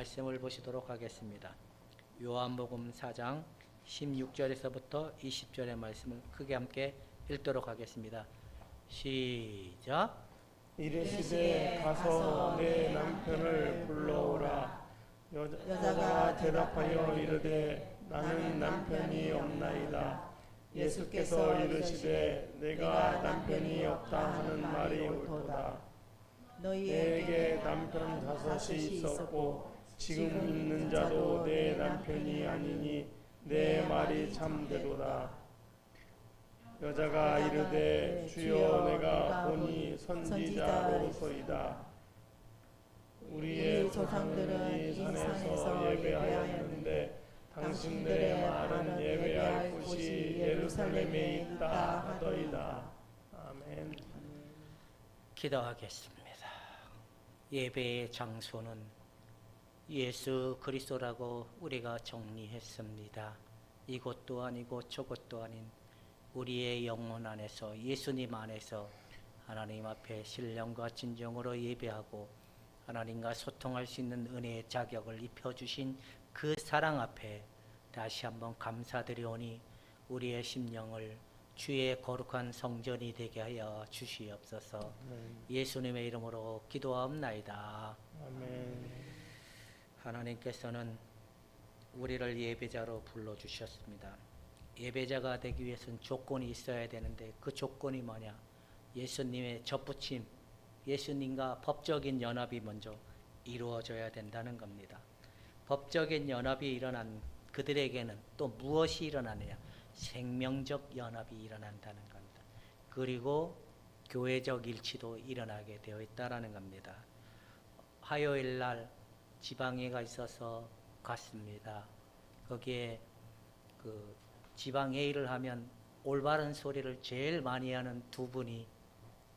말씀을 보시도록 하겠습니다. 요한복음 4장 16절에서부터 20절의 말씀을 크게 함께 읽도록 하겠습니다. 시작. 이르시되 가서 내 남편을 불러오라. 여자가 대답하여 이르되 나는 남편이 없나이다. 예수께서 이르시되 내가 남편이 없다 하는 말이 옳도다. 너희에게 남편 다섯이 있었고 지금 있는 자도 내 남편이 아니니 내 말이 참되도다. 여자가 이르되 주여 내가 보니 선지자로소이다. 우리의 조상들은 이 산에서 예배하였는데 당신들의 말은 예배할 곳이 예루살렘에 있다 하더이다. 아멘. 기도하겠습니다. 예배의 장소는 예수 그리스도라고 우리가 정리했습니다. 이곳도 아니고 저곳도 아닌 우리의 영혼 안에서 예수님 안에서 하나님 앞에 신령과 진정으로 예배하고 하나님과 소통할 수 있는 은혜의 자격을 입혀주신 그 사랑 앞에 다시 한번 감사드리오니 우리의 심령을 주의 거룩한 성전이 되게 하여 주시옵소서. 예수님의 이름으로 기도하옵나이다. 아멘. 하나님께서는 우리를 예배자로 불러주셨습니다. 예배자가 되기 위해서는 조건이 있어야 되는데 그 조건이 뭐냐? 예수님의 접붙임, 예수님과 법적인 연합이 먼저 이루어져야 된다는 겁니다. 법적인 연합이 일어난 그들에게는 또 무엇이 일어나느냐? 생명적 연합이 일어난다는 겁니다. 그리고 교회적 일치도 일어나게 되어 있다는 겁니다. 화요일 날 지방회가 있어서 갔습니다. 거기에 그 지방회의를 하면 올바른 소리를 제일 많이 하는 두 분이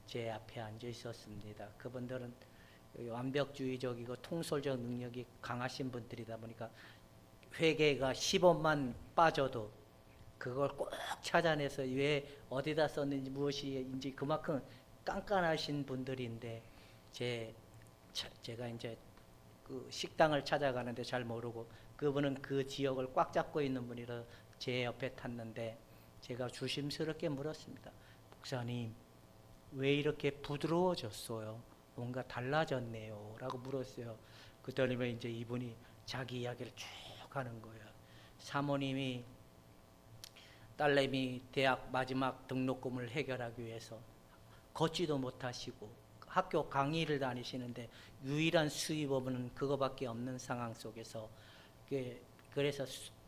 제 앞에 앉아 있었습니다. 그분들은 완벽주의적이고 통솔적 능력이 강하신 분들이다 보니까 회계가 10원만 빠져도 그걸 꼭 찾아내서 왜 어디다 썼는지 무엇인지 그만큼 깐깐하신 분들인데 제가 이제 그 식당을 찾아가는데 잘 모르고 그분은 그 지역을 꽉 잡고 있는 분이라 제 옆에 탔는데 제가 조심스럽게 물었습니다. 목사님, 왜 이렇게 부드러워졌어요? 뭔가 달라졌네요. 라고 물었어요. 그랬더니 이제 이분이 자기 이야기를 쭉 하는 거예요. 사모님이 딸내미 대학 마지막 등록금을 해결하기 위해서 걷지도 못하시고 학교 강의를 다니시는데 유일한 수입업은 그거밖에 없는 상황 속에서 그래서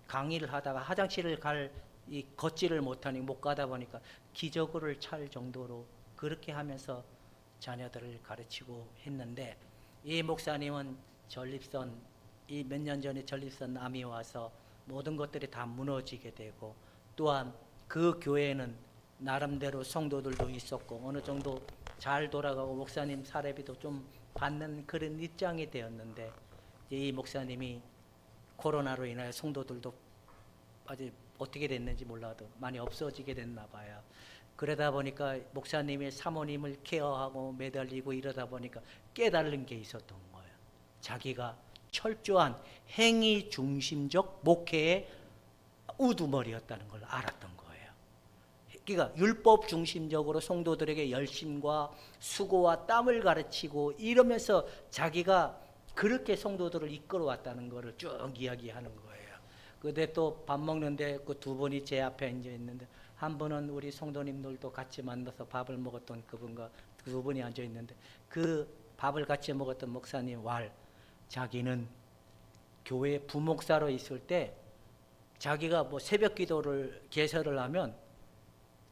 강의를 하다가 화장실을 걷지를 못하니 못 가다 보니까 기저귀를 찰 정도로 그렇게 하면서 자녀들을 가르치고 했는데 이 목사님은 전립선 몇 년 전에 전립선 암이 와서 모든 것들이 다 무너지게 되고 또한 그 교회는 나름대로 성도들도 있었고 어느 정도 잘 돌아가고 목사님 사례비도 좀 받는 그런 입장이 되었는데 이 목사님이 코로나로 인하여 성도들도 아직 어떻게 됐는지 몰라도 많이 없어지게 됐나 봐요. 그러다 보니까 목사님의 사모님을 케어하고 매달리고 이러다 보니까 깨달은 게 있었던 거예요. 자기가 철저한 행위 중심적 목회의 우두머리였다는 걸 알았던 거예요. 그러니까 율법 중심적으로 성도들에게 열심과 수고와 땀을 가르치고 이러면서 자기가 그렇게 성도들을 이끌어왔다는 것을 쭉 이야기하는 거예요. 근데 또 밥 먹는데 그 두 분이 제 앞에 앉아 있는데 한 분은 우리 성도님들도 같이 만나서 밥을 먹었던 그분과 두 분이 앉아 있는데 그 밥을 같이 먹었던 목사님 자기는 교회 부목사로 있을 때 자기가 뭐 새벽 기도를 개설을 하면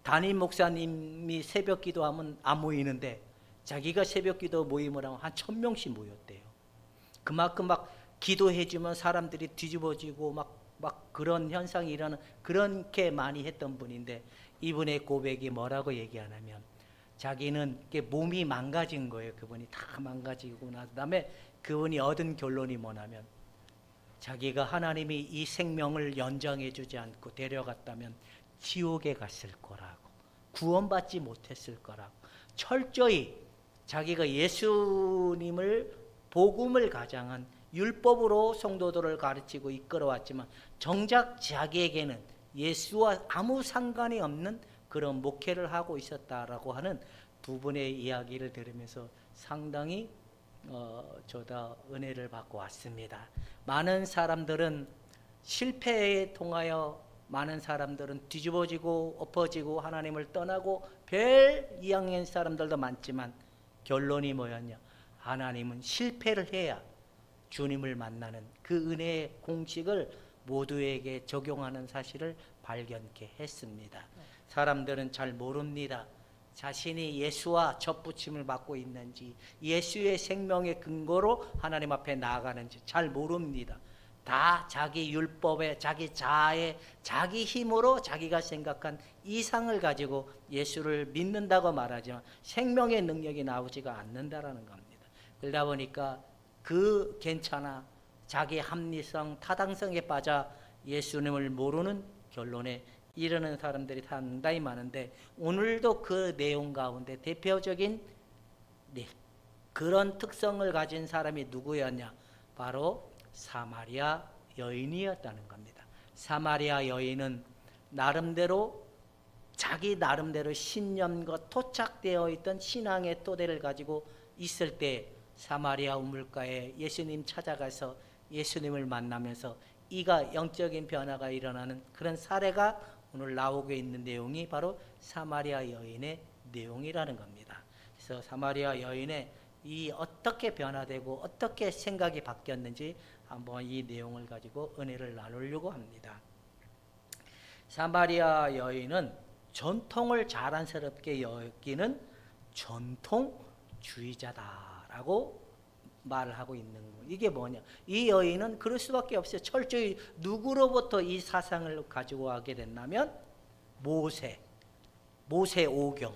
담임 목사님이 새벽 기도하면 안 모이는데 자기가 새벽 기도 모임을 하면 한 1000명씩 모였대요. 그만큼 막 기도해주면 사람들이 뒤집어지고 막 그런 현상이 일어나는 그렇게 많이 했던 분인데 이분의 고백이 뭐라고 얘기하냐면 자기는 몸이 망가진 거예요. 그분이 다 망가지고 난 다음에 그분이 얻은 결론이 뭐냐면 자기가 하나님이 이 생명을 연장해 주지 않고 데려갔다면 지옥에 갔을 거라고 구원받지 못했을 거라고 철저히 자기가 예수님을 복음을 가장한 율법으로 성도들을 가르치고 이끌어왔지만 정작 자기에게는 예수와 아무 상관이 없는 그런 목회를 하고 있었다라고 하는 두 분의 이야기를 들으면서 상당히 저도 은혜를 받고 왔습니다. 많은 사람들은 실패에 통하여 많은 사람들은 뒤집어지고 엎어지고 하나님을 떠나고 별 이양의 사람들도 많지만 결론이 뭐였냐? 하나님은 실패를 해야 주님을 만나는 그 은혜의 공식을 모두에게 적용하는 사실을 발견케 했습니다. 사람들은 잘 모릅니다. 자신이 예수와 접붙임을 받고 있는지, 예수의 생명의 근거로 하나님 앞에 나아가는지 잘 모릅니다. 다 자기 율법에, 자기 자아에, 자기 힘으로 자기가 생각한 이상을 가지고 예수를 믿는다고 말하지만 생명의 능력이 나오지가 않는다라는 겁니다. 그러다 보니까 그 괜찮아, 자기 합리성, 타당성에 빠져 예수님을 모르는 결론에 이르는 사람들이 상당히 많은데, 오늘도 그 내용 가운데 대표적인 그런 특성을 가진 사람이 누구였냐? 바로 사마리아 여인이었다는 겁니다. 사마리아 여인은 나름대로 자기 나름대로 신념과 토착되어 있던 신앙의 토대를 가지고 있을 때 사마리아 우물가에 예수님 찾아가서 예수님을 만나면서 이가 영적인 변화가 일어나는 그런 사례가 오늘 나오고 있는 내용이 바로 사마리아 여인의 내용이라는 겁니다. 그래서 사마리아 여인의 이 어떻게 변화되고 어떻게 생각이 바뀌었는지 한번 이 내용을 가지고 은혜를 나누려고 합니다. 사마리아 여인은 전통을 자랑스럽게 여기는 전통주의자다라고 말을 하고 있는 거예요. 이게 뭐냐? 이 여인은 그럴 수밖에 없어요. 철저히 누구로부터 이 사상을 가지고 하게 됐냐면 모세 오경.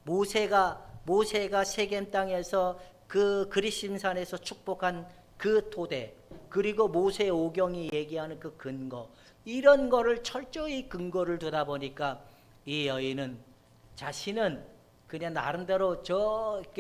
모세가 세겜 땅에서 그 그리심산에서 축복한 그 토대, 그리고 모세 오경이 얘기하는 그 근거, 이런 거를 철저히 근거를 두다 보니까 이 여인은 자신은 그냥 나름대로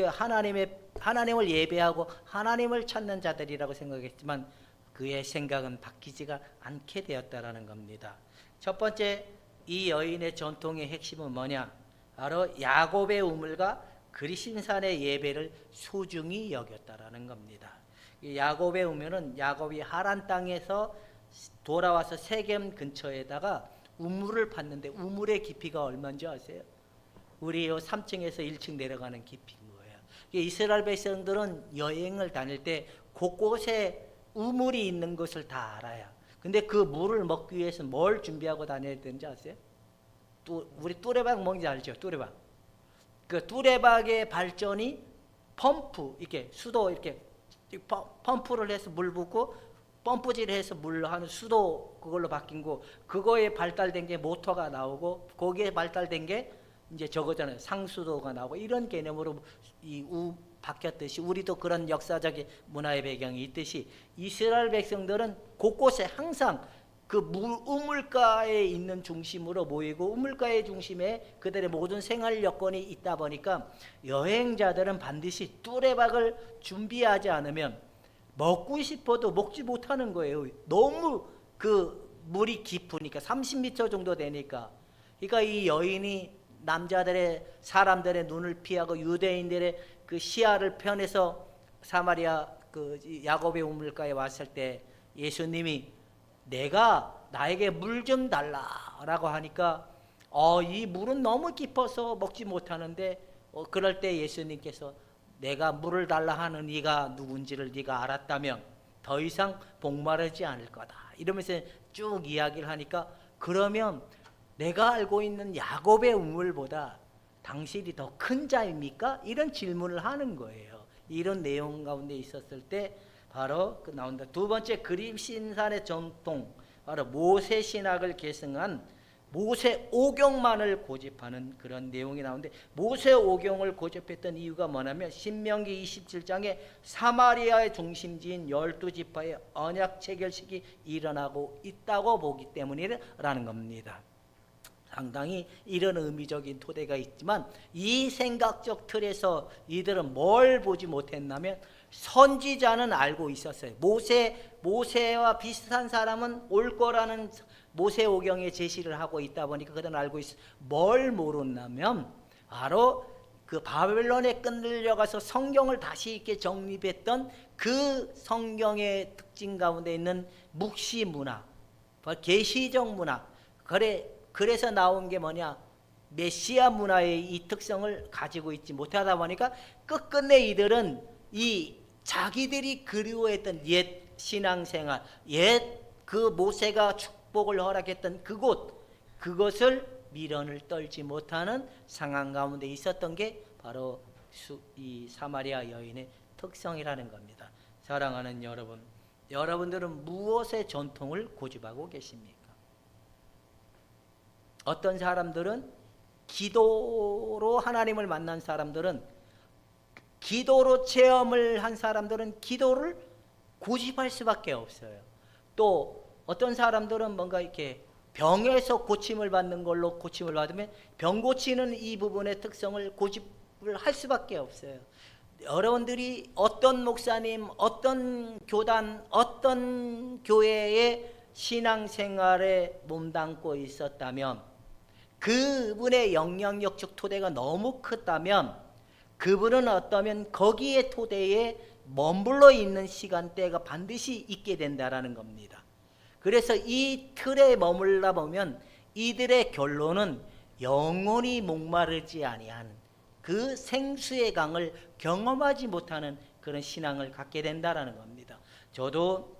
하나님을 예배하고 하나님을 찾는 자들이라고 생각했지만 그의 생각은 바뀌지가 않게 되었다라는 겁니다. 첫 번째, 이 여인의 전통의 핵심은 뭐냐? 바로 야곱의 우물과 그리심산의 예배를 소중히 여겼다라는 겁니다. 야곱의 우물은 야곱이 하란 땅에서 돌아와서 세겜 근처에다가 우물을 팠는데 우물의 깊이가 얼마인지 아세요? 우리 3층에서 1층 내려가는 깊이인 거예요. 이스라엘 백성들은 여행을 다닐 때 곳곳에 우물이 있는 것을 다 알아요. 근데 그 물을 먹기 위해서 뭘 준비하고 다녀야 되는지 아세요? 우리 뚜레박 뭔지 알죠? 뚜레박. 그 뚜레박의 발전이 펌프, 이렇게 수도 이렇게 펌프를 해서 물 붓고 펌프질을 해서 물 하는 수도 그걸로 바뀐 거, 그거에 발달된 게 모터가 나오고 거기에 발달된 게 이제 저거잖아요. 상수도가 나오고 이런 개념으로 바뀌었듯이 우리도 그런 역사적인 문화의 배경이 있듯이 이스라엘 백성들은 곳곳에 항상 그 우물가에 있는 중심으로 모이고 우물가의 중심에 그들의 모든 생활 여건이 있다 보니까 여행자들은 반드시 뚜레박을 준비하지 않으면 먹고 싶어도 먹지 못하는 거예요. 너무 그 물이 깊으니까 30m 정도 되니까. 그러니까 이 여인이 사람들의 눈을 피하고 유대인들의 그 시야를 편해서 사마리아 그 야곱의 우물가에 왔을 때 예수님이 나에게 물 좀 달라라고 하니까 이 물은 너무 깊어서 먹지 못하는데 그럴 때 예수님께서 내가 물을 달라 하는 이가 누군지를 네가 알았다면 더 이상 목마르지 않을 거다 이러면서 쭉 이야기를 하니까, 그러면 내가 알고 있는 야곱의 우물보다 당신이 더 큰 자입니까? 이런 질문을 하는 거예요. 이런 내용 가운데 있었을 때 바로 나온다. 두 번째, 그리심산의 전통, 바로 모세 신학을 계승한 모세 오경만을 고집하는 그런 내용이 나오는데, 모세 오경을 고집했던 이유가 뭐냐면 신명기 27장에 사마리아의 중심지인 12지파의 언약 체결식이 일어나고 있다고 보기 때문이라는 겁니다. 상당히 이런 의미적인 토대가 있지만 이 생각적 틀에서 이들은 뭘 보지 못했냐면 선지자는 알고 있었어요. 모세와 비슷한 사람은 올 거라는 모세오경에 제시를 하고 있다 보니까 그들은 알고 있어요. 뭘 모르냐면 바로 그 바벨론에 끌려가서 성경을 다시 이렇게 정립했던 그 성경의 특징 가운데 있는 묵시 문화, 계시적 문화. 그래서 나온 게 뭐냐? 메시아 문화의 이 특성을 가지고 있지 못하다 보니까 끝끝내 이들은 이 자기들이 그리워했던 옛 신앙생활, 옛 그 모세가 축복을 허락했던 그것을 미련을 떨지 못하는 상황 가운데 있었던 게 바로 이 사마리아 여인의 특성이라는 겁니다. 사랑하는 여러분, 여러분들은 무엇의 전통을 고집하고 계십니까? 어떤 사람들은 기도로 하나님을 만난 사람들은, 기도로 체험을 한 사람들은 기도를 고집할 수밖에 없어요. 또 어떤 사람들은 뭔가 이렇게 병에서 고침을 받는 걸로 고침을 받으면 병 고치는 이 부분의 특성을 고집을 할 수밖에 없어요. 여러분들이 어떤 목사님, 어떤 교단, 어떤 교회의 신앙생활에 몸담고 있었다면, 그분의 영향력적 토대가 너무 컸다면, 그분은 어떠면 거기에 토대에 머물러 있는 시간대가 반드시 있게 된다라는 겁니다. 그래서 이 틀에 머물러 보면 이들의 결론은 영원히 목마르지 아니한 그 생수의 강을 경험하지 못하는 그런 신앙을 갖게 된다라는 겁니다. 저도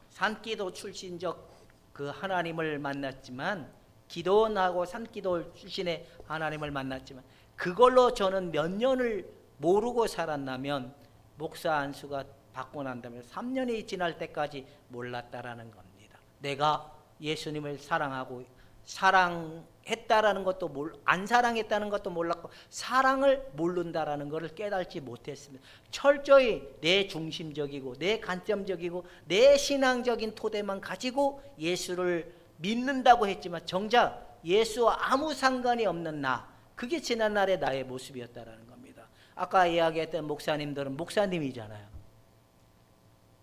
산기도 출신적 그 하나님을 만났지만, 기도원하고 산기도 출신의 하나님을 만났지만, 그걸로 저는 몇 년을 모르고 살았나면 목사 안수가 받고 난다면 3년이 지날 때까지 몰랐다라는 겁니다. 내가 예수님을 사랑했다라는 것도 안 사랑했다는 것도 몰랐고, 사랑을 모른다라는 것을 깨닫지 못했습니다. 철저히 내 중심적이고 내 관점적이고 내 신앙적인 토대만 가지고 예수를 믿는다고 했지만 정작 예수와 아무 상관이 없는 그게 지난날의 나의 모습이었다라는 겁니다. 아까 이야기했던 목사님들은 목사님이잖아요.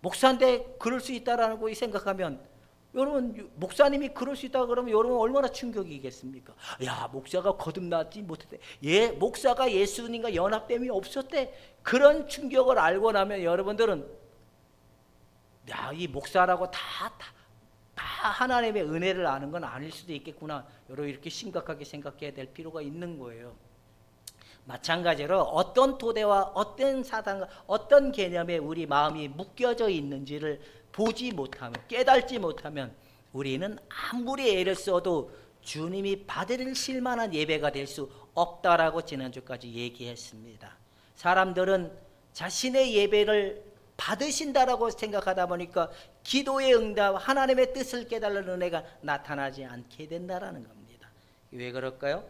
목사인데 그럴 수 있다라고 생각하면, 여러분 목사님이 그럴 수 있다 그러면 여러분 얼마나 충격이겠습니까? 야, 목사가 거듭나지 못했대. 목사가 예수님과 연합됨이 없었대. 그런 충격을 알고 나면 여러분들은 야, 이 목사라고 다 하나님의 은혜를 아는 건 아닐 수도 있겠구나. 여러분 이렇게 심각하게 생각해야 될 필요가 있는 거예요. 마찬가지로 어떤 토대와 어떤 사상과 어떤 개념에 우리 마음이 묶여져 있는지를 보지 못하면, 깨닫지 못하면 우리는 아무리 애를 써도 주님이 받으실 만한 예배가 될 수 없다라고 지난주까지 얘기했습니다. 사람들은 자신의 예배를 받으신다라고 생각하다 보니까 기도의 응답, 하나님의 뜻을 깨달는 은혜가 나타나지 않게 된다라는 겁니다. 왜 그럴까요?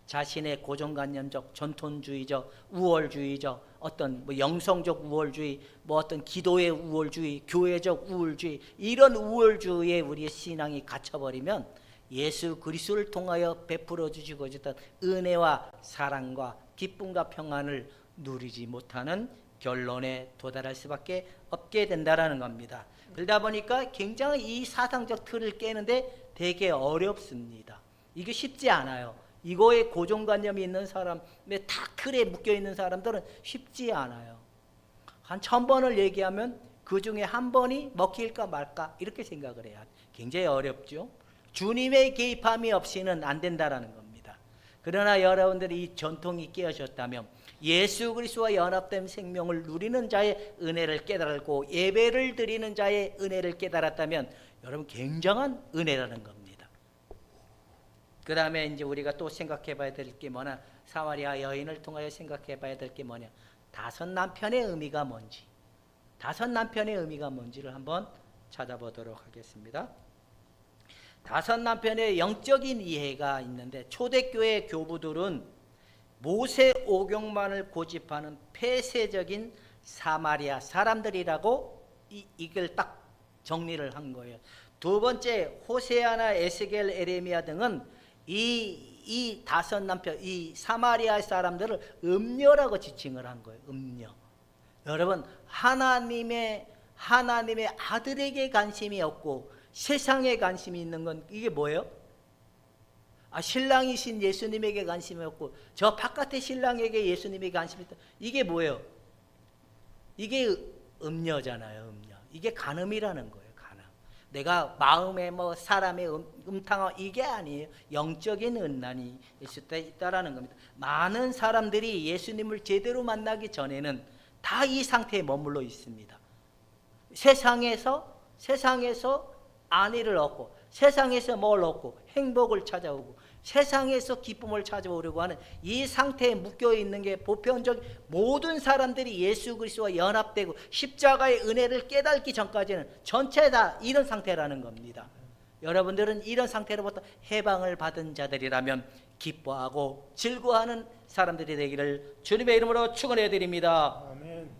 자신의 고정관념적, 전통주의적, 우월주의적, 어떤 영성적 우월주의, 어떤 기도의 우월주의, 교회적 우월주의, 이런 우월주의에 우리의 신앙이 갇혀버리면 예수 그리스도를 통하여 베풀어 주시고 있던 은혜와 사랑과 기쁨과 평안을 누리지 못하는 결론에 도달할 수밖에 없게 된다라는 겁니다. 그러다 보니까 굉장히 이 사상적 틀을 깨는데 되게 어렵습니다. 이게 쉽지 않아요. 이거에 고정관념이 있는 사람의 딱 틀에 묶여있는 사람들은 쉽지 않아요. 한 1000번을 얘기하면 그 중에 한 번이 먹힐까 말까 이렇게 생각을 해야 굉장히 어렵죠. 주님의 개입함이 없이는 안 된다라는 겁니다. 그러나 여러분들이 이 전통이 깨어졌다면, 예수 그리스도와 연합된 생명을 누리는 자의 은혜를 깨달고 예배를 드리는 자의 은혜를 깨달았다면 여러분 굉장한 은혜라는 겁니다. 그 다음에 이제 우리가 또 생각해 봐야 될 게 뭐냐, 사마리아 여인을 통하여 생각해 봐야 될 게 뭐냐, 다섯 남편의 의미가 뭔지, 다섯 남편의 의미가 뭔지를 한번 찾아보도록 하겠습니다. 다섯 남편의 영적인 이해가 있는데, 초대교회 교부들은 모세 오경만을 고집하는 폐쇄적인 사마리아 사람들이라고 이걸 딱 정리를 한 거예요. 두 번째, 호세아나 에스겔 에레미야 등은 이 다섯 남편, 이 사마리아 사람들을 음녀라고 지칭을 한 거예요. 음녀. 여러분, 하나님의 아들에게 관심이 없고 세상에 관심이 있는 건 이게 뭐예요? 신랑이신 예수님에게 관심이 없고 저 바깥의 신랑에게 예수님에게 관심이 있다. 이게 뭐예요? 이게 음녀잖아요. 음녀. 이게 간음이라는 거예요. 간음. 내가 마음에 사람의 음탕함 이게 아니에요. 영적인 음란이 있을 때 있다라는 겁니다. 많은 사람들이 예수님을 제대로 만나기 전에는 다 이 상태에 머물러 있습니다. 세상에서 안위를 얻고 세상에서 뭘 얻고 행복을 찾아오고 세상에서 기쁨을 찾아오려고 하는 이 상태에 묶여 있는 게 보편적인 모든 사람들이 예수 그리스도와 연합되고 십자가의 은혜를 깨닫기 전까지는 전체 다 이런 상태라는 겁니다. 여러분들은 이런 상태로부터 해방을 받은 자들이라면 기뻐하고 즐거워하는 사람들이 되기를 주님의 이름으로 축원해 드립니다. 아멘.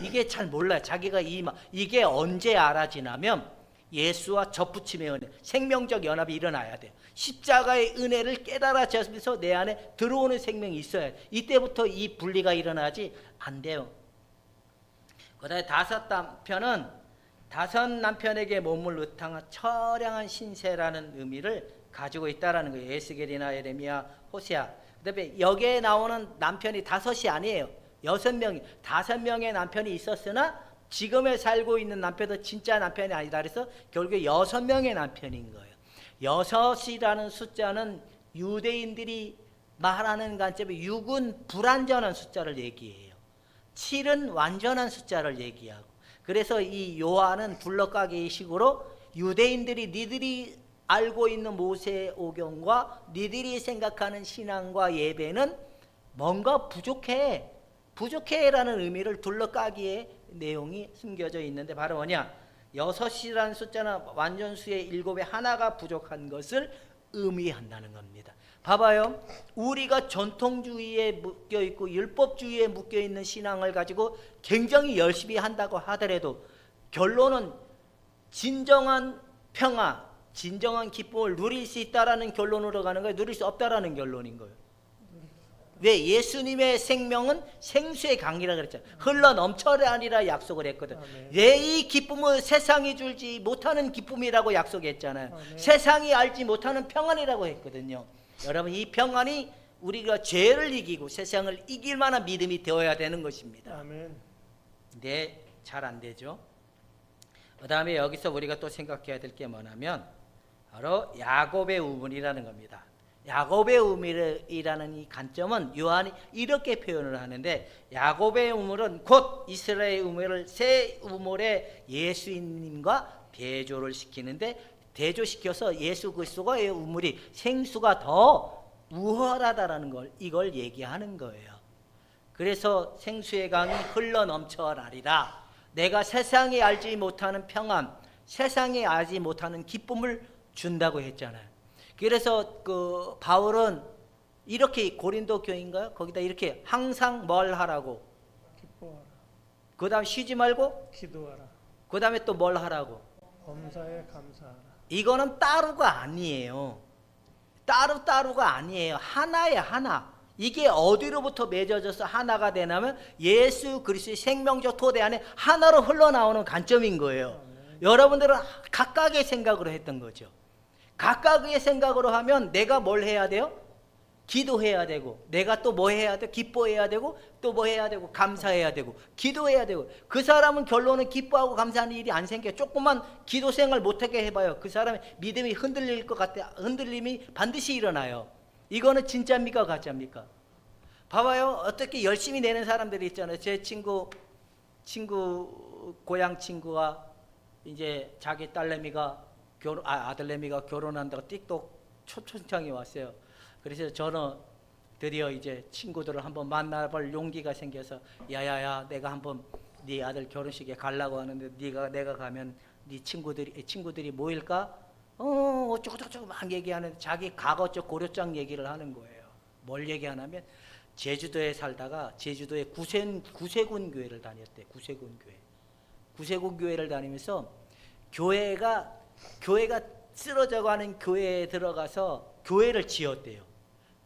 이게 잘 몰라요. 자기가 이게 언제 알아지냐면 예수와 접붙임의 은혜, 생명적 연합이 일어나야 돼요. 십자가의 은혜를 깨달아져서 내 안에 들어오는 생명이 있어야 돼요. 이때부터 이 분리가 일어나지 안 돼요. 그다음에 다섯 남편에게 몸을 의탁한 처량한 신세라는 의미를 가지고 있다라는 거예요. 에스겔이나 예레미야, 호세아. 그다음에 여기에 나오는 남편이 5이 아니에요. 6명이 5명의 남편이 있었으나 지금에 살고 있는 남편도 진짜 남편이 아니다 그래서 결국에 6명의 남편인 거예요. 6이라는 숫자는 유대인들이 말하는 관점에 6은 불완전한 숫자를 얘기해요. 7은 완전한 숫자를 얘기하고 그래서 이 요한은 둘러가기 식으로 유대인들이 니들이 알고 있는 모세의 오경과 니들이 생각하는 신앙과 예배는 뭔가 부족해라는 의미를 둘러까기에 내용이 숨겨져 있는데 바로 뭐냐? 6이라는 숫자는 완전수의 7의 하나가 부족한 것을 의미한다는 겁니다. 봐봐요. 우리가 전통주의에 묶여있고 율법주의에 묶여있는 신앙을 가지고 굉장히 열심히 한다고 하더라도 결론은 진정한 평화, 진정한 기쁨을 누릴 수 있다라는 결론으로 가는 거예요? 누릴 수 없다라는 결론인 거예요? 왜? 예수님의 생명은 생수의 강이라 그랬잖아요. 흘러 넘쳐라니라 약속을 했거든. 왜 이 기쁨은 세상이 줄지 못하는 기쁨이라고 약속했잖아요. 세상이 알지 못하는 평안이라고 했거든요. 여러분, 이 평안이 우리가 죄를 이기고 세상을 이길 만한 믿음이 되어야 되는 것입니다. 아멘. 네, 잘 안 되죠. 그 다음에 여기서 우리가 또 생각해야 될 게 뭐냐면 바로 야곱의 우물이라는 겁니다. 야곱의 우물이라는 이 관점은 요한이 이렇게 표현을 하는데 야곱의 우물은 곧 이스라엘의 우물을 새 우물에 예수님과 대조를 시키는데 대조시켜서 예수 그리스도의 우물이 생수가 더 우월하다라는 걸 이걸 얘기하는 거예요. 그래서 생수의 강이 흘러 넘쳐나리라. 내가 세상에 알지 못하는 평안, 세상에 알지 못하는 기쁨을 준다고 했잖아요. 그래서 그 바울은 이렇게 고린도 교인가요? 거기다 이렇게 항상 뭘 하라고? 기뻐하라. 그다음 쉬지 말고 기도하라. 그다음에 또 뭘 하라고? 범사에 감사하라. 이거는 따로가 아니에요. 따로가 아니에요. 하나예요, 하나. 이게 어디로부터 맺어져서 하나가 되냐면 예수 그리스도의 생명적 토대 안에 하나로 흘러나오는 관점인 거예요. 여러분들은 각각의 생각으로 했던 거죠. 각각의 생각으로 하면 내가 뭘 해야 돼요? 기도해야 되고 내가 또 뭐 해야 돼? 기뻐해야 되고 또 뭐 해야 되고 감사해야 되고 기도해야 되고 그 사람은 결론은 기뻐하고 감사하는 일이 안 생겨요. 조금만 기도 생활 못하게 해봐요. 그 사람의 믿음이 흔들릴 것 같아. 흔들림이 반드시 일어나요. 이거는 진짜입니까 가짜입니까? 봐봐요. 어떻게 열심히 내는 사람들이 있잖아요. 제 친구 고향 친구가 이제 자기 딸내미가 아들내미가 결혼한다고 띡똑 초청장이 왔어요. 그래서 저는 드디어 이제 친구들을 한번 만나볼 용기가 생겨서 야야야 내가 한번 네 아들 결혼식에 가려고 하는데 내가 가면 네 친구들이 모일까? 어쩌고저쩌고 막 얘기하는데 자기 과거적 고려장 얘기를 하는 거예요. 뭘 얘기하냐면 제주도에 살다가 제주도에 구세군 교회를 다녔대. 구세군 교회를 다니면서 교회가 쓰러져가는 교회에 들어가서 교회를 지었대요.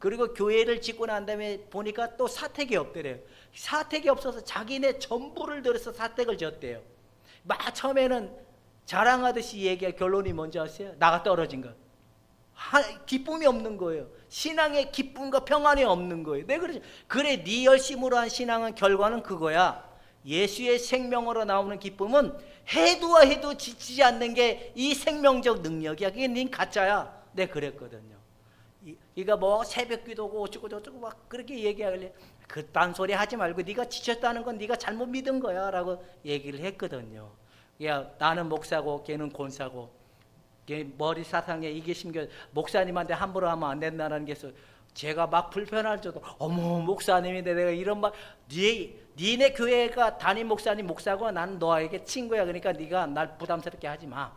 그리고 교회를 짓고 난 다음에 보니까 또 사택이 없더래요. 사택이 없어서 자기네 전부를 들여서 사택을 졌대요. 막 처음에는 자랑하듯이 얘기할 결론이 뭔지 아세요? 나가 떨어진 거. 기쁨이 없는 거예요. 신앙의 기쁨과 평안이 없는 거예요. 네, 그래 네 열심으로 한 신앙은 결과는 그거야. 예수의 생명으로 나오는 기쁨은 해도 지치지 않는 게 이 생명적 능력이야. 그게 네 가짜야. 네, 그랬거든요. 이가 뭐 새벽 기도고 어쩌고 저쩌고 막 그렇게 얘기하길래 그딴 소리 하지 말고 네가 지쳤다는 건 네가 잘못 믿은 거야 라고 얘기를 했거든요. 야, 나는 목사고 걔는 권사고 머리 사상에 이게 심겨 목사님한테 함부로 하면 안 된다는 게 제가 막 불편할 정도. 어머, 목사님인데 내가 이런 말, 니네 교회가 담임 목사님 목사고 나는 너에게 친구야. 그러니까 네가 날 부담스럽게 하지 마.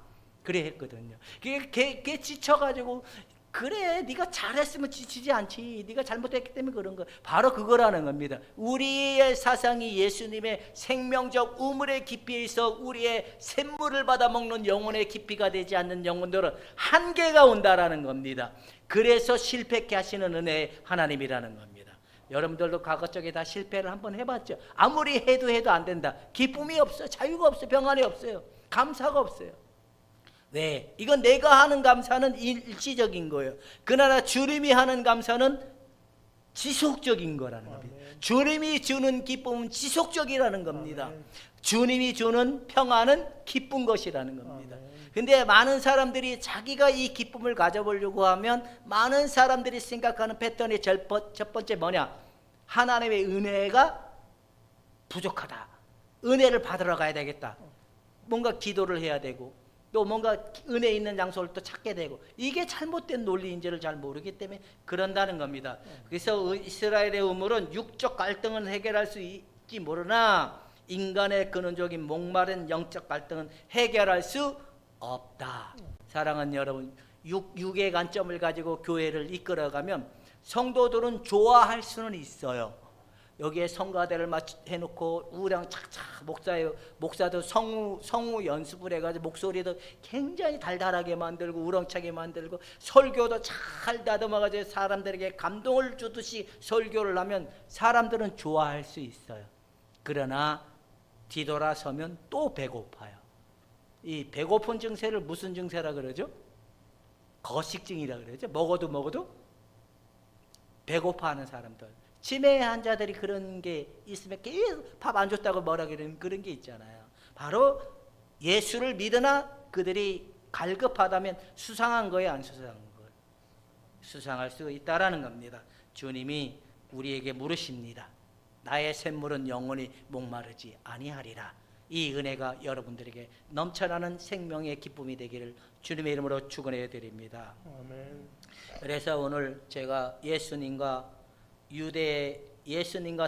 그래 했거든요. 걔 지쳐가지고 그래 네가 잘했으면 지치지 않지. 네가 잘못했기 때문에 그런 거. 바로 그거라는 겁니다. 우리의 사상이 예수님의 생명적 우물의 깊이에 있어 우리의 샘물을 받아먹는 영혼의 깊이가 되지 않는 영혼들은 한계가 온다라는 겁니다. 그래서 실패케 하시는 은혜의 하나님이라는 겁니다. 여러분들도 과거적에 다 실패를 한번 해봤죠. 아무리 해도 안 된다. 기쁨이 없어요. 자유가 없어요. 평안이 없어요. 감사가 없어요. 왜? 이건 내가 하는 감사는 일시적인 거예요. 그러나 주님이 하는 감사는 지속적인 거라는 겁니다. 주님이 주는 기쁨은 지속적이라는 겁니다. 주님이 주는 평안은 기쁜 것이라는 겁니다. 근데 많은 사람들이 자기가 이 기쁨을 가져보려고 하면 많은 사람들이 생각하는 패턴이 첫 번째 뭐냐? 하나님의 은혜가 부족하다. 은혜를 받으러 가야 되겠다. 뭔가 기도를 해야 되고 또 뭔가 은혜 있는 장소를 또 찾게 되고 이게 잘못된 논리인지를 잘 모르기 때문에 그런다는 겁니다. 그래서 이스라엘의 우물은 육적 갈등은 해결할 수 있지 모르나 인간의 근원적인 목마른 영적 갈등은 해결할 수 없다. 사랑하는 여러분, 육의 관점을 가지고 교회를 이끌어가면 성도들은 좋아할 수는 있어요. 여기에 성가대를 해놓고 우량 착착 목사도 성우 연습을 해가지고 목소리도 굉장히 달달하게 만들고 우렁차게 만들고 설교도 잘 다듬어가지고 사람들에게 감동을 주듯이 설교를 하면 사람들은 좋아할 수 있어요. 그러나 뒤돌아서면 또 배고파요. 이 배고픈 증세를 무슨 증세라 그러죠? 거식증이라 그러죠. 먹어도 배고파하는 사람들. 치매 환자들이 그런 게 있으면 계속 밥 안 줬다고 뭐라 그런 게 있잖아요. 바로 예수를 믿으나 그들이 갈급하다면 수상한 거예요, 안 수상한 거예요? 수상할 수 있다라는 겁니다. 주님이 우리에게 물으십니다. 나의 샘물은 영원히 목마르지 아니하리라. 이 은혜가 여러분들에게 넘쳐나는 생명의 기쁨이 되기를 주님의 이름으로 축원해 드립니다. 아멘. 그래서 오늘 제가 예수님과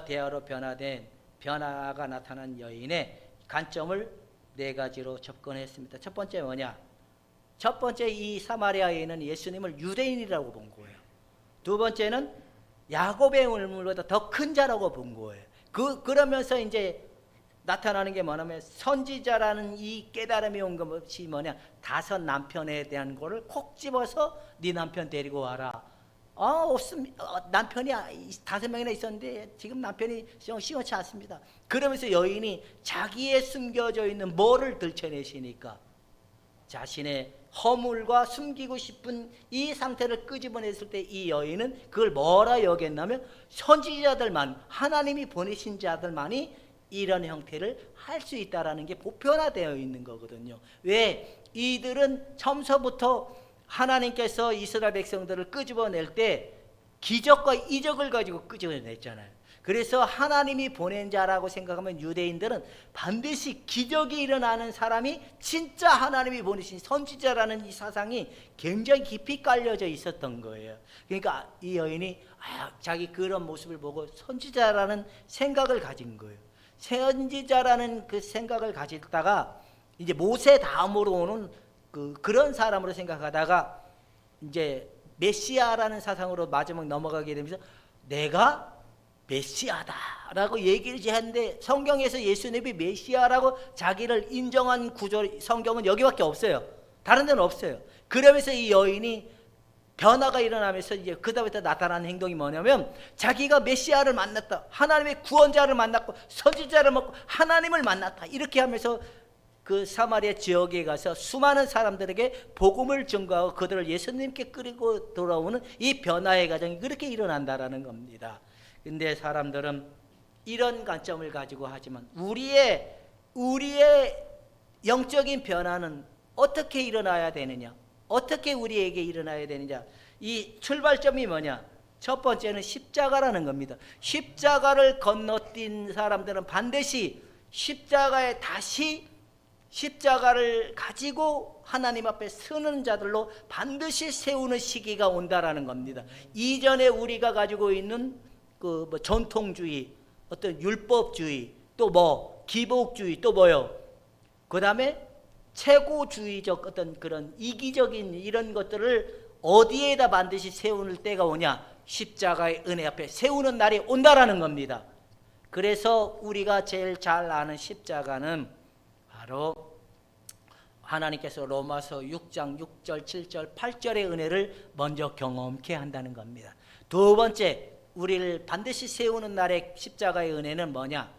대화로 변화된 변화가 나타난 여인의 관점을 네 가지로 접근했습니다. 첫 번째 뭐냐? 첫 번째, 이 사마리아 여인은 예수님을 유대인이라고 본 거예요. 두 번째는 야곱의 울물보다 더 큰 자라고 본 거예요. 그러면서 이제 나타나는 게 뭐냐면 선지자라는 이 깨달음이 온 것이 뭐냐? 5 남편에 대한 거를 콕 집어서 네 남편 데리고 와라. 없습니다. 남편이 5명이나 있었는데 지금 남편이 시원치 않습니다. 그러면서 여인이 자기의 숨겨져 있는 뭐를 들춰내시니까 자신의 허물과 숨기고 싶은 이 상태를 끄집어냈을 때 이 여인은 그걸 뭐라 여겼냐면 선지자들만, 하나님이 보내신 자들만이 이런 형태를 할 수 있다라는 게 보편화되어 있는 거거든요. 왜? 이들은 처음서부터 하나님께서 이스라엘 백성들을 끄집어낼 때 기적과 이적을 가지고 끄집어냈잖아요. 그래서 하나님이 보낸 자라고 생각하면 유대인들은 반드시 기적이 일어나는 사람이 진짜 하나님이 보내신 선지자라는 이 사상이 굉장히 깊이 깔려져 있었던 거예요. 그러니까 이 여인이 자기 그런 모습을 보고 선지자라는 생각을 가진 거예요. 선지자라는 그 생각을 가지다가 이제 모세 다음으로 오는 그런 사람으로 생각하다가 이제 메시아라는 사상으로 마지막 넘어가게 되면서 내가 메시아다라고 얘기를 하는데 성경에서 예수님이 메시아라고 자기를 인정한 구절 성경은 여기밖에 없어요. 다른 데는 없어요. 그러면서 이 여인이 변화가 일어나면서 이제 그다음부터 나타나는 행동이 뭐냐면 자기가 메시아를 만났다, 하나님의 구원자를 만났고 선지자를 먹고 하나님을 만났다, 이렇게 하면서 그 사마리아 지역에 가서 수많은 사람들에게 복음을 전가하고 그들을 예수님께 끌고 돌아오는 이 변화의 과정이 그렇게 일어난다라는 겁니다. 근데 사람들은 이런 관점을 가지고 하지만 우리의 영적인 변화는 어떻게 일어나야 되느냐, 어떻게 우리에게 일어나야 되느냐, 이 출발점이 뭐냐? 첫 번째는 십자가라는 겁니다. 십자가를 건너뛴 사람들은 반드시 십자가에 다시 십자가를 가지고 하나님 앞에 서는 자들로 반드시 세우는 시기가 온다라는 겁니다. 이전에 우리가 가지고 있는 그 뭐 전통주의, 어떤 율법주의, 또 뭐 기복주의, 또 뭐요? 그 다음에 최고주의적 어떤 그런 이기적인 이런 것들을 어디에다 반드시 세우는 때가 오냐? 십자가의 은혜 앞에 세우는 날이 온다라는 겁니다. 그래서 우리가 제일 잘 아는 십자가는 바로 하나님께서 로마서 6장 6절 7절 8절의 은혜를 먼저 경험케 한다는 겁니다. 두 번째, 우리를 반드시 세우는 날의 십자가의 은혜는 뭐냐?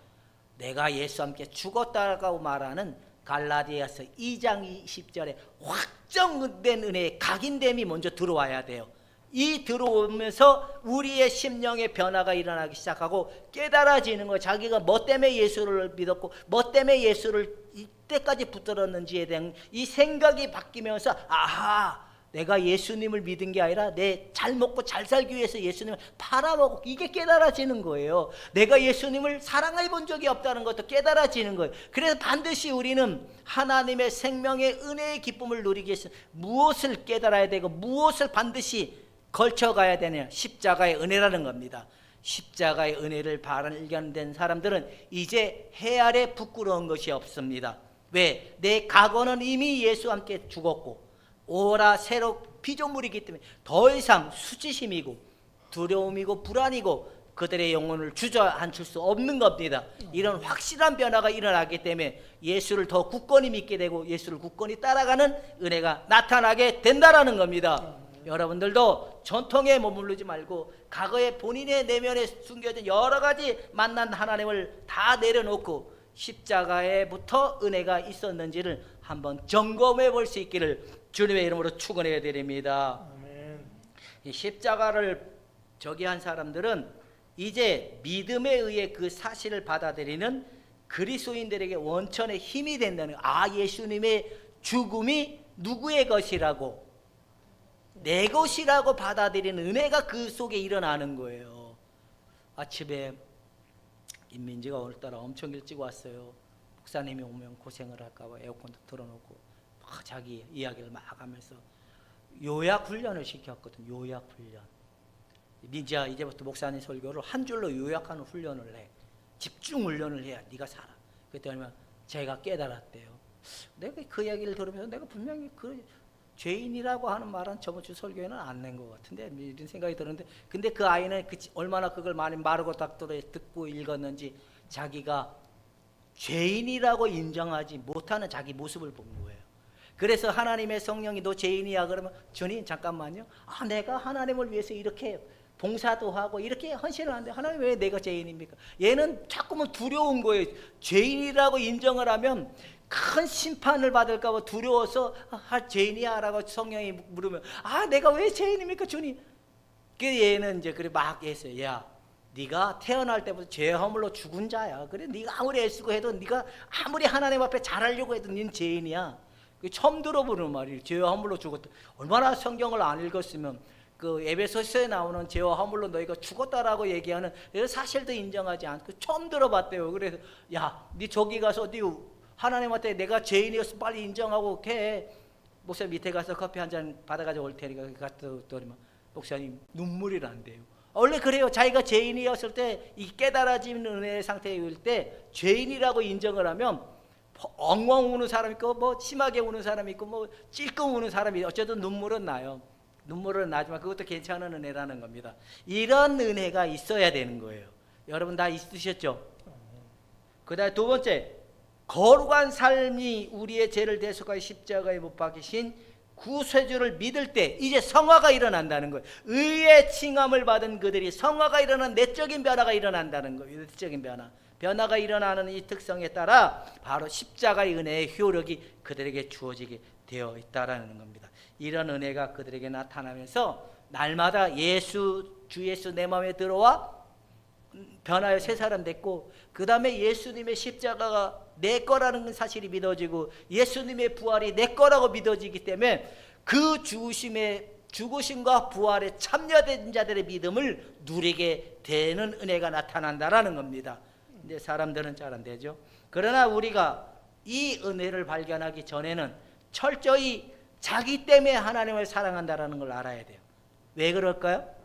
내가 예수와 함께 죽었다고 말하는 갈라디아서 2장 20절에 확정된 은혜의 각인됨이 먼저 들어와야 돼요. 이 들어오면서 우리의 심령의 변화가 일어나기 시작하고 깨달아지는 거예요. 자기가 뭐 때문에 예수를 믿었고 뭐 때문에 예수를 이때까지 붙들었는지에 대한 이 생각이 바뀌면서, 아하, 내가 예수님을 믿은 게 아니라 내 잘 먹고 잘 살기 위해서 예수님을 팔아먹고, 이게 깨달아지는 거예요. 내가 예수님을 사랑해 본 적이 없다는 것도 깨달아지는 거예요. 그래서 반드시 우리는 하나님의 생명의 은혜의 기쁨을 누리기 위해서 무엇을 깨달아야 되고 무엇을 반드시 걸쳐가야 되냐? 십자가의 은혜라는 겁니다. 십자가의 은혜를 발견된 사람들은 이제 해 아래 부끄러운 것이 없습니다. 왜? 내 과거는 이미 예수와 함께 죽었고 오라 새로 피조물이기 때문에 더 이상 수치심이고 두려움이고 불안이고 그들의 영혼을 주저앉힐 수 없는 겁니다. 이런 확실한 변화가 일어나기 때문에 예수를 더 굳건히 믿게 되고 예수를 굳건히 따라가는 은혜가 나타나게 된다라는 겁니다. 여러분들도 전통에 머무르지 말고 과거에 본인의 내면에 숨겨진 여러 가지 만난 하나님을 다 내려놓고 십자가에부터 은혜가 있었는지를 한번 점검해 볼 수 있기를 주님의 이름으로 축원해 드립니다. 아멘. 이 십자가를 저기한 사람들은 이제 믿음에 의해 그 사실을 받아들이는 그리스도인들에게 원천의 힘이 된다는, 예수님의 죽음이 누구의 것이라고, 내 것이라고 받아들이는 은혜가 그 속에 일어나는 거예요. 아침에 임민지가 오늘따라 엄청 일찍 왔어요. 목사님이 오면 고생을 할까봐 에어컨도 틀어놓고 막 자기 이야기를 막 하면서 요약 훈련을 시켰거든. 요약 훈련. 민지야, 이제부터 목사님 설교를 한 줄로 요약하는 훈련을 해. 집중 훈련을 해야 네가 살아. 그랬더니 제가 깨달았대요. 내가 그 이야기를 들으면서 내가 분명히 그 죄인이라고 하는 말은 저번 주 설교에는 안 낸 것 같은데 이런 생각이 드는데, 근데 그 아이는 얼마나 그걸 많이 마르고 닥도로 듣고 읽었는지 자기가 죄인이라고 인정하지 못하는 자기 모습을 본 거예요. 그래서 하나님의 성령이 너 죄인이야 그러면, 주님 잠깐만요, 내가 하나님을 위해서 이렇게 봉사도 하고 이렇게 헌신을 하는데 하나님 왜 내가 죄인입니까? 얘는 자꾸만 두려운 거예요. 죄인이라고 인정을 하면 큰 심판을 받을까 봐 두려워서 죄인이야 라고 성령이 물으면, 내가 왜 죄인입니까 주님? 그 얘는 이제 그래 막 했어요. 야, 네가 태어날 때부터 죄 허물로 죽은 자야. 그래 네가 아무리 애쓰고 해도, 네가 아무리 하나님 앞에 잘하려고 해도 넌 죄인이야. 처음 들어보는 말이에요. 죄와 허물로 죽었다. 얼마나 성경을 안 읽었으면 그 에베소서에 나오는 죄와 허물로 너희가 죽었다라고 얘기하는 사실도 인정하지 않고 처음 들어봤대요. 그래서 야, 네 저기 가서 네 하나님한테 내가 죄인이었어 빨리 인정하고 해. 목사님 밑에 가서 커피 한 잔 받아가지고 올 테니까 갔더니 목사님 눈물이 난대요. 원래 그래요. 자기가 죄인이었을 때, 이 깨달아지는 은혜의 상태일 때 죄인이라고 인정을 하면 엉엉 우는 사람이 있고 뭐 심하게 우는 사람이 있고 뭐 찔끔 우는 사람이, 어쨌든 눈물은 나요. 눈물은 나지만 그것도 괜찮은 은혜라는 겁니다. 이런 은혜가 있어야 되는 거예요. 여러분 다 있으셨죠? 그 다음에 두 번째, 거룩한 삶이 우리의 죄를 대속하여 십자가에 못 박히신 구세주를 믿을 때 이제 성화가 일어난다는 거예요. 의의 칭함을 받은 그들이 성화가 일어난 내적인 변화가 일어난다는 거예요. 내적인 변화가 일어나는 이 특성에 따라 바로 십자가의 은혜의 효력이 그들에게 주어지게 되어 있다라는 겁니다. 이런 은혜가 그들에게 나타나면서 날마다 주 예수 내 마음에 들어와 변화의 새 사람 됐고, 그 다음에 예수님의 십자가가 내 거라는 사실이 믿어지고 예수님의 부활이 내 거라고 믿어지기 때문에 그 죽으심과 부활에 참여된 자들의 믿음을 누리게 되는 은혜가 나타난다라는 겁니다. 근데 사람들은 잘 안 되죠. 그러나 우리가 이 은혜를 발견하기 전에는 철저히 자기 때문에 하나님을 사랑한다라는 걸 알아야 돼요. 왜 그럴까요?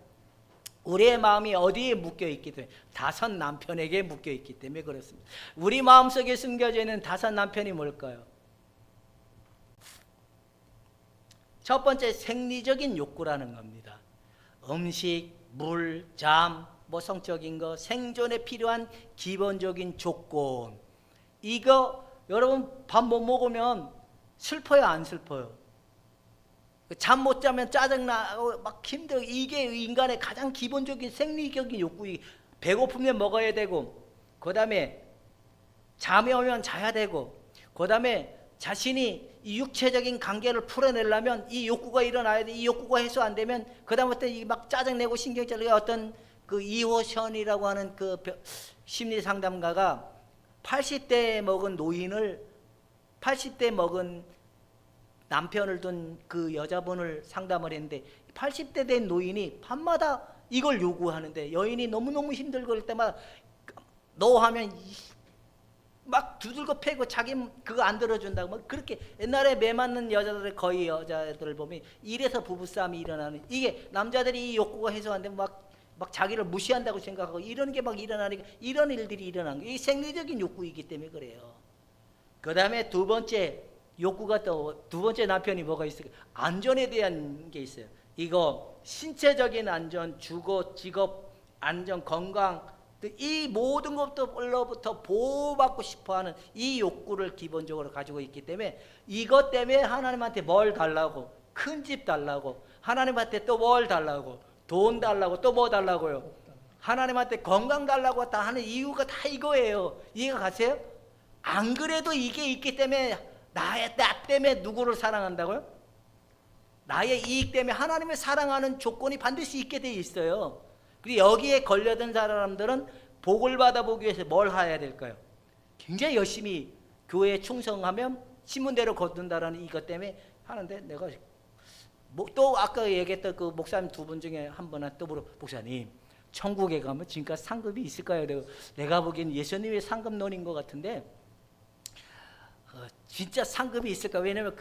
우리의 마음이 어디에 묶여있기 때문에, 다섯 남편에게 묶여있기 때문에 그렇습니다. 우리 마음속에 숨겨져 있는 다섯 남편이 뭘까요? 첫 번째, 생리적인 욕구라는 겁니다. 음식, 물, 잠, 성적인 거, 생존에 필요한 기본적인 조건. 이거 여러분 밥 못 먹으면 슬퍼요, 안 슬퍼요? 잠 못 자면 짜증나고 막 힘들고, 이게 인간의 가장 기본적인 생리적인 욕구. 배고프면 먹어야 되고, 그 다음에 잠이 오면 자야 되고, 그 다음에 자신이 이 육체적인 관계를 풀어내려면 이 욕구가 일어나야 돼. 이 욕구가 해소 안 되면 그 다음부터 막 짜증내고 신경질내고, 어떤 그 이호션이라고 하는 그 심리 상담가가 80대 먹은 노인을, 80대 먹은 남편을 둔 그 여자분을 상담을 했는데, 80대 된 노인이 밤마다 이걸 요구하는데, 여인이 너무너무 힘들고 그럴 때마다 너 하면 막 두들겨 패고 자기 그거 안 들어준다고 막 그렇게. 옛날에 매 맞는 여자들, 거의 여자들을 보면 이래서 부부싸움이 일어나는, 이게 남자들이 이 욕구가 해소 안 되면 막 자기를 무시한다고 생각하고 이런 게 막 일어나니까 이런 일들이 일어나는 거예요. 이게 생리적인 욕구이기 때문에 그래요. 그 다음에 두 번째 욕구가, 또 두 번째 남편이 뭐가 있어요? 안전에 대한 게 있어요. 이거 신체적인 안전, 주거, 직업 안전, 건강, 이 모든 것들로부터 보호받고 싶어하는 이 욕구를 기본적으로 가지고 있기 때문에, 이것 때문에 하나님한테 뭘 달라고, 큰 집 달라고, 하나님한테 또 뭘 달라고, 돈 달라고, 또 뭐 달라고요? 하나님한테 건강 달라고 다 하는 이유가 다 이거예요. 이해가 가세요? 안 그래도 이게 있기 때문에, 나 때문에 누구를 사랑한다고요? 나의 이익 때문에 하나님을 사랑하는 조건이 반드시 있게 돼 있어요. 그리고 여기에 걸려든 사람들은 복을 받아보기 위해서 뭘 해야 될까요? 굉장히 열심히 교회에 충성하면 신문대로 걷는다라는 이것 때문에 하는데, 내가 또 아까 얘기했던 그 목사님 두 분 중에 한 분한테 또 물어, 목사님 천국에 가면 지금까지 상급이 있을까요? 내가 보기엔 예수님의 상급론인 것 같은데, 진짜 상급이 있을까? 왜냐면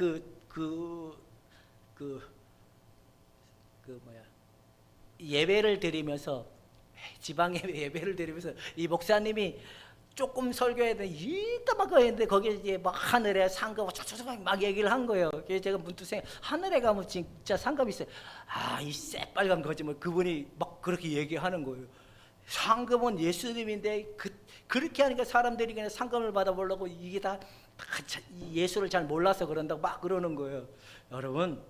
예배를 드리면서, 지방 예배를 드리면서 이 목사님이 조금 설교해야 돼. 이따 막 했는데 거기에 이제 막 하늘에 상급 막 얘기를 한 거예요. 그래서 제가 문득 생각, 하늘에 가면 진짜 상급이 있어요. 이 새빨간 거지 뭐. 그분이 막 그렇게 얘기하는 거예요. 상급은 예수님인데 그렇게 하니까 사람들이 그냥 상급을 받아보려고, 이게 다 예수를 잘 몰라서 그런다고 막 그러는 거예요. 여러분,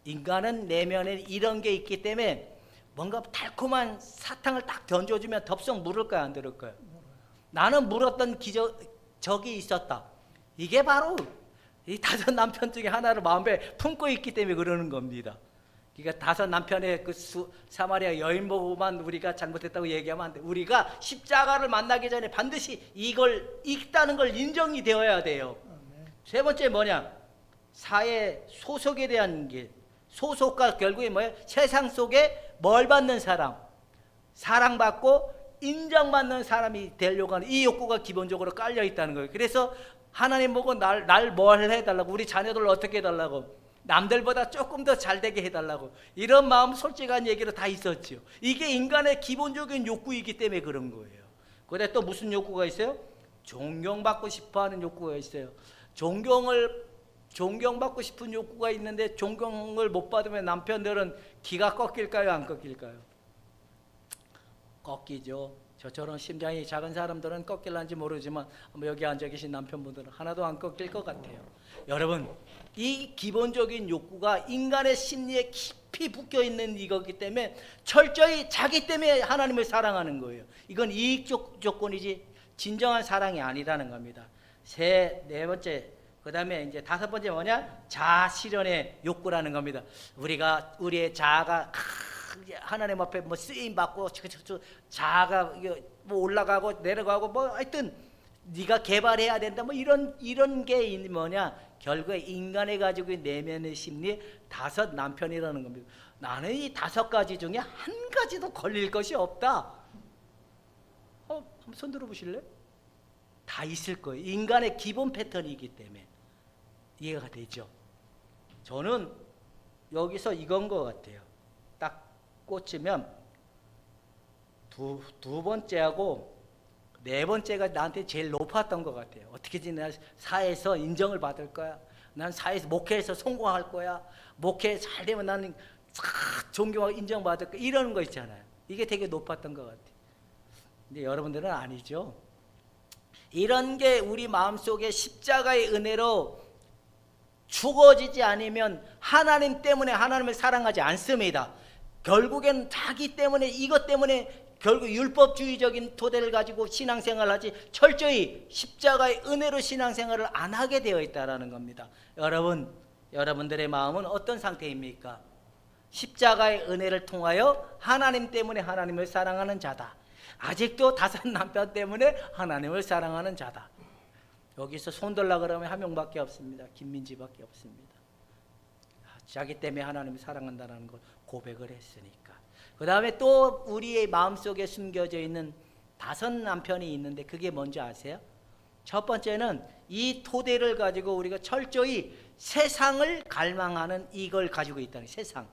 인간은 내면에 이런 게 있기 때문에 뭔가 달콤한 사탕을 딱 던져주면 덥석 물을까요, 안 들을까요? 나는 물었던 적이 있었다. 이게 바로 이 다섯 남편 중에 하나를 마음에 품고 있기 때문에 그러는 겁니다. 그러니까 다섯 남편의 그 사마리아 여인 보고만 우리가 잘못했다고 얘기하면 안 돼. 우리가 십자가를 만나기 전에 반드시 이걸 있다는 걸 인정이 되어야 돼요. 세 번째 뭐냐? 사회 소속에 대한 게, 소속과 결국에 뭐예요? 세상 속에 뭘 받는 사람, 사랑받고 인정받는 사람이 되려고 하는 이 욕구가 기본적으로 깔려 있다는 거예요. 그래서 하나님 보고 날 뭘 해달라고, 우리 자녀들을 어떻게 해달라고, 남들보다 조금 더 잘되게 해달라고, 이런 마음 솔직한 얘기로 다 있었죠. 이게 인간의 기본적인 욕구이기 때문에 그런 거예요. 그런데 또 무슨 욕구가 있어요? 존경받고 싶어하는 욕구가 있어요. 존경받고 싶은 욕구가 있는데 존경을 못 받으면 남편들은 기가 꺾일까요, 안 꺾일까요? 꺾이죠. 저처럼 심장이 작은 사람들은 꺾일란지 모르지만 여기 앉아 계신 남편분들은 하나도 안 꺾일 것 같아요. 여러분, 이 기본적인 욕구가 인간의 심리에 깊이 붙어 있는 이거기 때문에 철저히 자기 때문에 하나님을 사랑하는 거예요. 이건 이익 조건이지 진정한 사랑이 아니라는 겁니다. 네 번째, 그 다음에 이제 다섯 번째 뭐냐? 자아 실현의 욕구라는 겁니다. 우리가 우리의 자아가 하나님 앞에 뭐 쓰임 받고 자아가 뭐 올라가고 내려가고 뭐 하여튼 네가 개발해야 된다 뭐 이런 게 뭐냐? 결국에 인간이 가지고 있는 내면의 심리 다섯 남편이라는 겁니다. 나는 이 다섯 가지 중에 한 가지도 걸릴 것이 없다. 한번 손 들어보실래요? 다 있을 거예요. 인간의 기본 패턴이기 때문에 이해가 되죠. 저는 여기서 이건 것 같아요. 딱 꽂히면 두 번째하고 네 번째가 나한테 제일 높았던 것 같아요. 어떻게든지 난 사회에서 인정을 받을 거야. 난 사회에서 목회에서 성공할 거야. 목회 잘 되면 나는 존경하고 인정받을 거야. 이러는 거 있잖아요. 이게 되게 높았던 것 같아요. 근데 여러분들은 아니죠. 이런 게 우리 마음속에 십자가의 은혜로 죽어지지 않으면 하나님 때문에 하나님을 사랑하지 않습니다. 결국엔 자기 때문에 이것 때문에 결국 율법주의적인 토대를 가지고 신앙생활을 하지 철저히 십자가의 은혜로 신앙생활을 안 하게 되어 있다는 겁니다. 여러분들의 마음은 어떤 상태입니까? 십자가의 은혜를 통하여 하나님 때문에 하나님을 사랑하는 자다. 아직도 다섯 남편 때문에 하나님을 사랑하는 자다. 여기서 손들라 그러면 한 명밖에 없습니다. 김민지밖에 없습니다. 자기 때문에 하나님을 사랑한다는 걸 고백을 했으니까. 그 다음에 또 우리의 마음속에 숨겨져 있는 다섯 남편이 있는데 그게 뭔지 아세요? 첫 번째는 이 토대를 가지고 우리가 철저히 세상을 갈망하는 이걸 가지고 있다는 세상.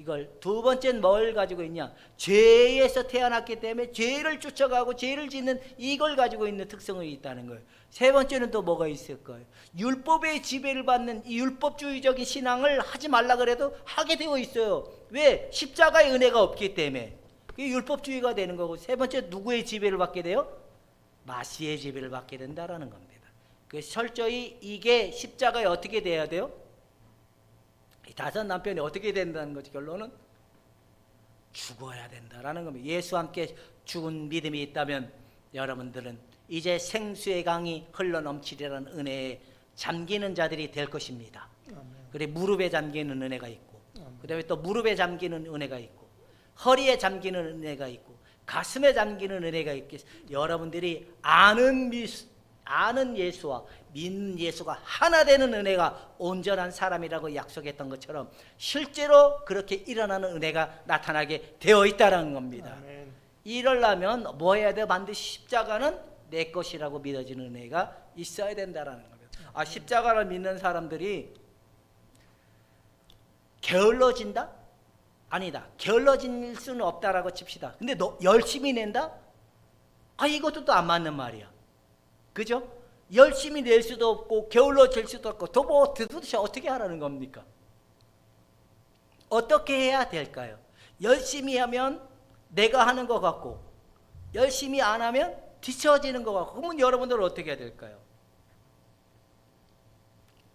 이걸 두 번째는 뭘 가지고 있냐? 죄에서 태어났기 때문에 죄를 쫓아가고 죄를 짓는 이걸 가지고 있는 특성이 있다는 거예요. 세 번째는 또 뭐가 있을 거예요? 율법의 지배를 받는 이 율법주의적인 신앙을 하지 말라 그래도 하게 되어 있어요. 왜? 십자가의 은혜가 없기 때문에. 그게 율법주의가 되는 거고. 세 번째 누구의 지배를 받게 돼요? 마시의 지배를 받게 된다라는 겁니다. 그래서 철저히 이게 십자가에 어떻게 돼야 돼요? 이 다섯 남편이 어떻게 된다는 거지? 결론은 죽어야 된다라는 겁니다. 예수와 함께 죽은 믿음이 있다면 여러분들은 이제 생수의 강이 흘러넘치리라는 은혜에 잠기는 자들이 될 것입니다. 그래 무릎에 잠기는 은혜가 있고, 그 다음에 또 무릎에 잠기는 은혜가 있고, 허리에 잠기는 은혜가 있고, 가슴에 잠기는 은혜가 있고, 여러분들이 아는 예수와 믿는 예수가 하나 되는 은혜가 온전한 사람이라고 약속했던 것처럼 실제로 그렇게 일어나는 은혜가 나타나게 되어 있다는 겁니다. 아멘. 이러려면 뭐 해야 돼요? 반드시 십자가는 내 것이라고 믿어지는 은혜가 있어야 된다는 겁니다. 십자가를 믿는 사람들이 게을러진다? 아니다. 게을러질 수는 없다라고 칩시다. 근데 너 열심히 낸다? 이것도 또 안 맞는 말이야. 그죠? 열심히 낼 수도 없고 게을러질 수도 없고 도대체 어떻게 하라는 겁니까? 어떻게 해야 될까요? 열심히 하면 내가 하는 것 같고 열심히 안 하면 뒤처지는 것 같고, 그러면 여러분들은 어떻게 해야 될까요?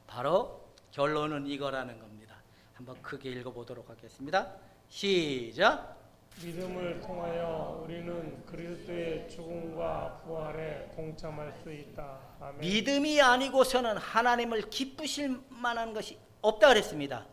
바로 결론은 이거라는 겁니다. 한번 크게 읽어보도록 하겠습니다. 시작. 믿음을 통하여 우리는 그리스도의 죽음과 부활에 동참할 수 있다. 아멘. 믿음이 아니고서는 하나님을 기쁘실 만한 것이 없다 그랬습니다.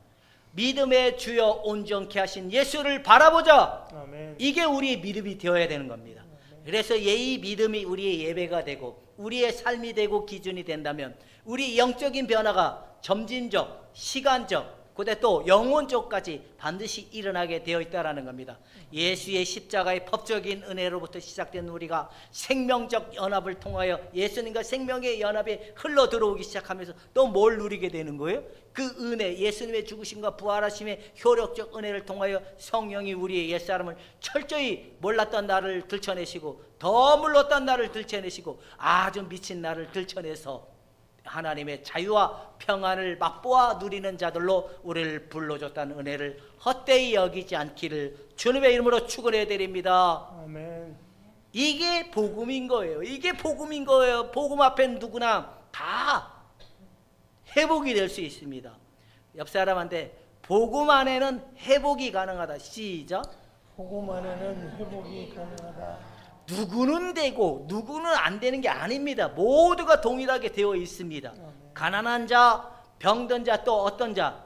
믿음의 주여 온전케 하신 예수를 바라보자. 아멘. 이게 우리의 믿음이 되어야 되는 겁니다. 그래서 이 믿음이 우리의 예배가 되고 우리의 삶이 되고 기준이 된다면 우리 영적인 변화가 점진적, 시간적, 그다음에 또 영혼적까지 반드시 일어나게 되어 있다는 겁니다. 예수의 십자가의 법적인 은혜로부터 시작된 우리가 생명적 연합을 통하여 예수님과 생명의 연합이 흘러 들어오기 시작하면서 또 뭘 누리게 되는 거예요? 그 은혜, 예수님의 죽으심과 부활하심의 효력적 은혜를 통하여 성령이 우리의 옛사람을 철저히 몰랐던 나를 들춰내시고 더 몰랐던 나를 들춰내시고 아주 미친 나를 들춰내서 하나님의 자유와 평안을 맛보아 누리는 자들로 우리를 불러줬다는 은혜를 헛되이 여기지 않기를 주님의 이름으로 축원해 드립니다. 아멘. 이게 복음인 거예요. 이게 복음인 거예요. 복음 앞에는 누구나 다 회복이 될 수 있습니다. 옆 사람한테 복음 안에는 회복이 가능하다. 시작. 복음 안에는 회복이 가능하다. 누구는 되고 누구는 안 되는 게 아닙니다. 모두가 동일하게 되어 있습니다. 가난한 자, 병든 자, 또 어떤 자,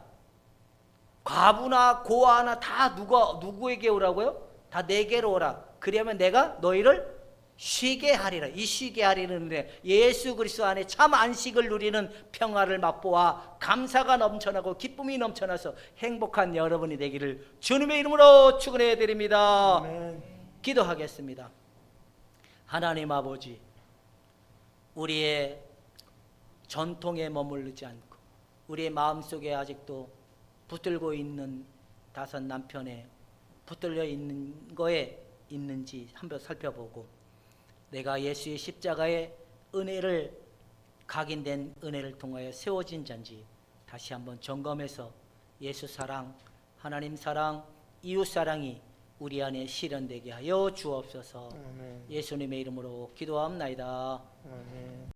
과부나 고아나 다 누구에게 오라고요? 다 내게로 오라. 그러면 내가 너희를 쉬게 하리라. 이 쉬게 하리는데 예수 그리스도 안에 참 안식을 누리는 평화를 맛보아 감사가 넘쳐나고 기쁨이 넘쳐나서 행복한 여러분이 되기를 주님의 이름으로 축원해 드립니다. 아멘. 기도하겠습니다. 하나님 아버지, 우리의 전통에 머무르지 않고 우리의 마음속에 아직도 붙들고 있는 다섯 남편에 붙들려 있는 거에 있는지 한번 살펴보고, 내가 예수의 십자가의 은혜를 각인된 은혜를 통하여 세워진 자인지 다시 한번 점검해서 예수 사랑, 하나님 사랑, 이웃 사랑이 우리 안에 실현되게 하여 주옵소서. 아멘. 예수님의 이름으로 기도합나이다. 아멘.